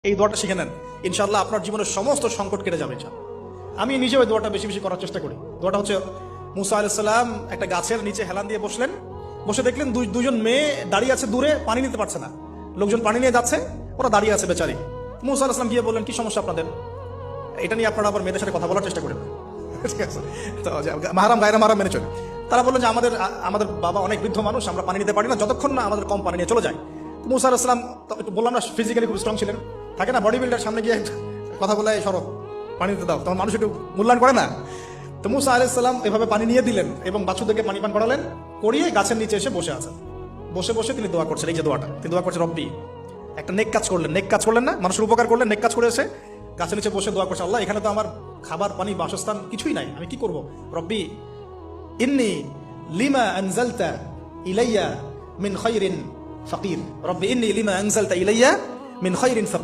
এই দোয়াটা শিখে নেন, ইনশাআল্লাহ আপনার জীবনের সমস্ত সংকট কেটে যাবে। আমি নিজেও এই দোয়াটা বেশি বেশি করার চেষ্টা করি। দোয়াটা হচ্ছে, মুসা আলাইহিস সালাম একটা গাছের নিচে হেলান দিয়ে বসলেন, বসে দেখলেন দুজন মেয়ে দাঁড়িয়ে আছে দূরে, পানি নিতে পারছে না। লোকজন পানি নিয়ে যাচ্ছে, ওরা দাঁড়িয়ে আছে বেচারি। মুসা আলাইহিস সালাম গিয়ে বললেন, কি সমস্যা আপনাদের? এটা নিয়ে আপনারা আবার মেয়েদের সাথে কথা বলার চেষ্টা করেন। ঠিক আছে, তো মাহারাম গায়রা মাহারাম মেনে চলে। তারা বললেন যে আমাদের বাবা অনেক বৃদ্ধ মানুষ, আমরা পানি নিতে পারি না যতক্ষণ না আমাদের কম পানি নিয়ে চলে যায়। মুসা আলাইহিস সালাম একটু বললাম না, ফিজিক্যালি খুব স্ট্রং ছিলেন, থাকে না বডি বিল্ডার, সামনে গিয়ে কথা বলে সরো পানি দিতে দাও, তখন মানুষ একটু মূল্যায়ন করে না। তো মুসা আলাইহিস সালাম এভাবে পানি নিয়ে দিলেন এবং বাছুরদেরকে পানি পান করালেন, করিয়ে গাছের নিচে এসে বসে আছেন। বসে বসে তিনি দোয়া করছেন, এই যে দোয়াটা তিনি দোয়া করছেন, রব্বি, একটা নেক কাজ করলেন না, মানুষের উপকার করলেন, নেক কাজ করে এসে গাছের নিচে বসে দোয়া করছে, আল্লাহ এখানে তো আমার খাবার পানি বাসস্থান কিছুই নাই, আমি কি করব? রব্বি ইন্নী লিমা আনজালতা ইলাইয়া মিন খায়রিন ফাকির, রব্বি ইন্নী লিমা আনজালতা ইলাইয়া মিন খায়রিন ফাকির।